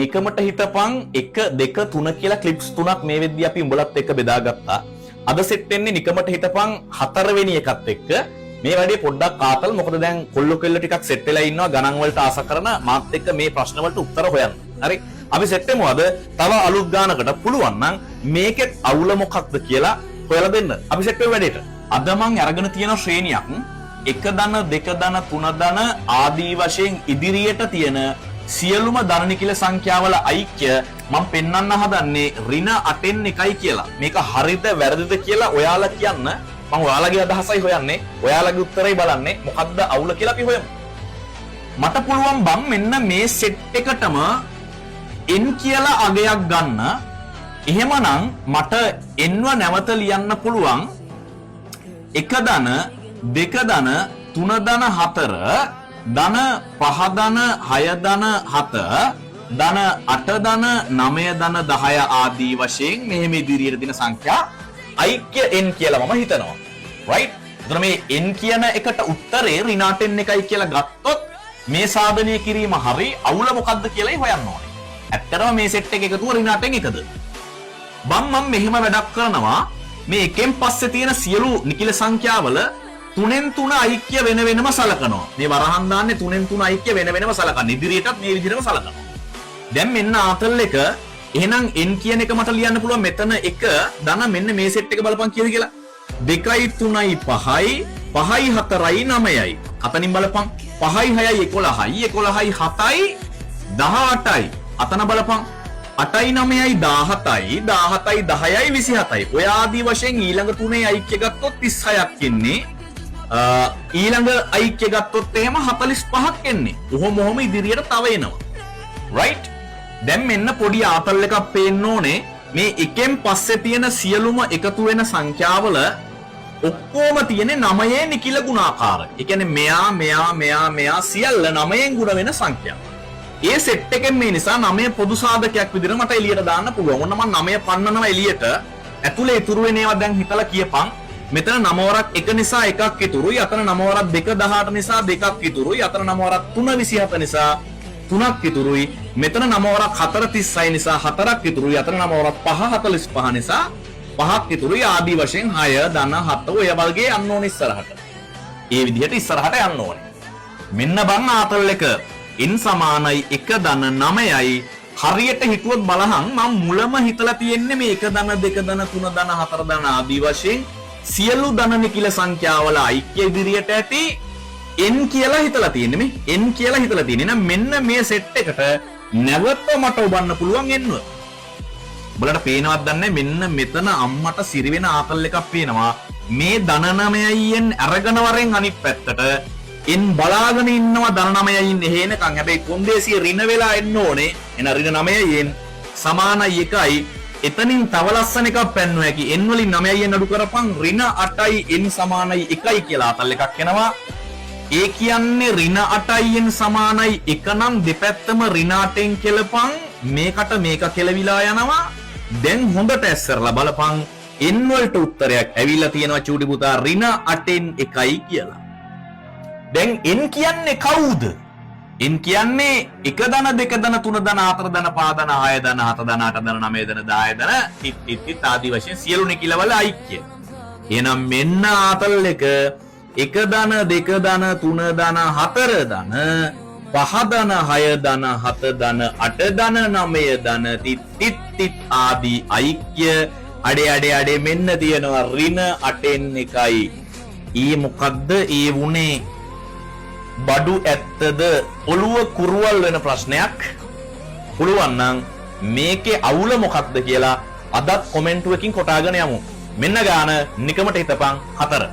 නිකමට හිතපන් 1 2 3 කියලා ක්ලිප්ස් 3ක් මේ වෙද්දී අපි උඹලත් එක්ක බෙදාගත්තා. අද සෙට් වෙන්නේ නිකමට හිතපන් 4 වෙනි එකත් එක්ක. මේ වැඩේ පොඩ්ඩක් ආතල්. මොකද දැන් කොල්ල ටිකක් සෙට් වෙලා ඉන්නවා ගණන් වලට ආස කරන මාත් එක්ක මේ ප්‍රශ්න වලට උත්තර හොයන්න. හරි. අපි සෙට් වෙමු අද. තව අලුත් ගානකට පුළුවන් නම් මේකෙත් අවුල මොකක්ද කියලා හොයලා දෙන්න. අපි සෙට් වෙමු වැඩේට. අද මම අරගෙන තියෙන ශ්‍රේණියක් 1 ධන 2 ධන 3 ධන ආදී වශයෙන් ඉදිරියට තියෙන සියලුම ධන නිකිල සංඛ්‍යාවල ඓක්‍ය මම පෙන්වන්න හදන්නේ ඍණ 8න් 1යි කියලා. මේක හරිද වැරදිද කියලා ඔයාලා කියන්න. මම ඔයාලගේ අදහසයි හොයන්නේ. ඔයාලගේ උත්තරයි බලන්නේ. මොකද්ද අවුල කියලා අපි හොයමු. මට පුළුවන් බම් මෙන්න මේ සෙට් එකටම n කියලා අගයක් ගන්න. එහෙමනම් මට nව නැවත ලියන්න පුළුවන් 1 ධන 2 ධන 3 ධන 4 ධන 5 ධන 6 ධන 7 ධන 8 ධන 9 ධන 10 ආදී වශයෙන් මෙහෙම ඉදිරියට දින සංඛ්‍යා ඓක්‍ය n කියලා මම හිතනවා. right? එතන මේ n කියන එකට උත්තරේ ඍණ 8න් 1යි කියලා ගත්තොත් මේ සාධනය කිරීම හරි අවුල මොකද්ද කියලායි හොයන්න ඕනේ. ඇත්තටම මේ සෙට් එක එකතුව ඍණ 8න් 1ද? මම මෙහෙම වැඩක් කරනවා. මේ එකෙන් පස්සේ තියෙන සියලු නිකිල සංඛ්‍යාවල 3න් 3 ඓක්‍ය වෙන වෙනම සලකනවා. මේ වරහන් දාන්නේ 3න් 3 ඓක්‍ය වෙන වෙනම සලකන. ඉදිරියටත් මේ විදිහටම සලකනවා. දැන් මෙන්න ආතල් එක. එහෙනම් n කියන එක මට ලියන්න පුළුවන් මෙතන 1 ධන මෙන්න මේ සෙට් එක බලපන් කීයද කියලා. 2යි 3යි 5යි 5යි 4යි 9යි. අතනින් බලපන් 5යි 6යි 11යි 11යි 7යි 18යි. අතන බලපන් 8යි 9යි 17යි 17යි 10යි 27යි. ඔය ආදී වශයෙන් ඊළඟ තුනේ ඓක්‍ය ගත්තොත් 36ක් එන්නේ. ඊළඟ ඓක්‍ය ගත්තොත් එහෙම 45ක් එන්නේ. කොහොම ඉදිරියට තව එනවා. right? දැන් මෙන්න පොඩි ආතල් එකක් පේන්න ඕනේ. මේ එකෙන් පස්සේ තියෙන සියලුම එකතු වෙන සංඛ්‍යාවල ඔක්කොම තියෙන්නේ 9 නිකිල ගුණාකාර. ඒ කියන්නේ මෙයා සියල්ල 9න් ගුණ වෙන සංඛ්‍යා. ඒ සෙට් එකෙන් මේ නිසා 9 පොදු සාධකයක් විදිහට මට එළියට දාන්න පුළුවන්. ඔන්න මම 9 පන්නනවා එළියට. ඇතුලේ ඉතුරු වෙන ඒවා දැන් හිතලා කියපන්. මෙතන 9 වරක් 1 නිසා 1ක් ඉතුරුයි. අතන 9 වරක් 2 18 නිසා 2ක් ඉතුරුයි. අතන 9 වරක් 3 27 නිසා 3ක් ඉතුරුයි. මෙතන 9 වරක් 4 36 නිසා 4ක් ඉතුරුයි. අතන 9 වරක් 5 45 නිසා 5ක් ඉතුරුයි. ආදී වශයෙන් 6 ධන 7 ඔය වර්ගයේ යන්න ඕනේ ඉස්සරහට. ඒ විදිහට ඉස්සරහට යන්න ඕනේ. මෙන්න බං ආතල් එක n සමානයි 1 ධන 9යි. හරියට හිතුවොත් බලහන් මම මුලම හිතලා තියෙන්නේ මේ 1 ධන 2 ධන 3 ධන 4 ධන ආදී වශයෙන් සියලු ධන නිකිල සංඛ්‍යාවල ඓක්‍ය ඉදිරියට ඇති n කියලා හිතලා තියෙන්නේ. මේ n කියලා හිතලා තියෙන්නේ. එහෙනම් මෙන්න මේ සෙට් එකට නැවත මට ඔබන්න පුළුවන් nව. ඔයාලට පේනවද දන්නේ මෙන්න මෙතන අම්මට සිරි වෙන ආතල් එකක් පේනවා. මේ ධන 9යින් අරගෙන වරෙන් අනිත් පැත්තට n බලාගෙන ඉන්නවා ධන 9යින් එහෙනකන්. හැබැයි කොන්දේසිය ඍණ වෙලා එන්න ඕනේ. එන ඍණ 9යින් සමානයි 1යි. එතනින් තව ලස්සන එකක් පෙන්වුවා කි n වලින් 9යින් අඩු කරපන් ඍණ 8යි n සමානයි 1යි කියලා ආතල් එකක් එනවා. ඒ කියන්නේ ඍණ 8යින් සමානයි 1 නම් දෙපැත්තම ඍණ 8න් කෙලපන්. මේකට මේක කෙලවිලා යනවා. දැන් හොඳට ඇස්සරලා බලපන් n වලට උත්තරයක් ඇවිල්ලා තියෙනවා චූටි පුතා ඍණ 8න් 1යි කියලා. දැන් n කියන්නේ කවුද? n කියන්නේ 1 ධන 2 ධන 3 ධන 4 ධන 5 ධන 6 ධන 7 ධන 8 ධන 9 ධන 10 ධන තිත් ආදී වශයෙන් සියලු නිකිලවල ඓක්‍ය. එහෙනම් මෙන්න ආතල් එක 1 ධන 2 ධන 3 ධන 4 ධන 5 ධන 6 ධන 7 ධන 8 ධන 9 ධන තිත් ආදී ඓක්‍ය අඩේ මෙන්න තියෙනවා ඍණ 8න් 1යි. ඊ මොකද්ද ඒ වුනේ? බඩු ඇත්තද ඔළුව කුරුවල් වෙන ප්‍රශ්නයක්. පුළුවන් නම් මේකේ අවුල මොකක්ද කියලා අදත් කොමෙන්ටුවකින් කොටාගෙන යමු. මෙන්න ගාන නිකමට හිතපන් 4.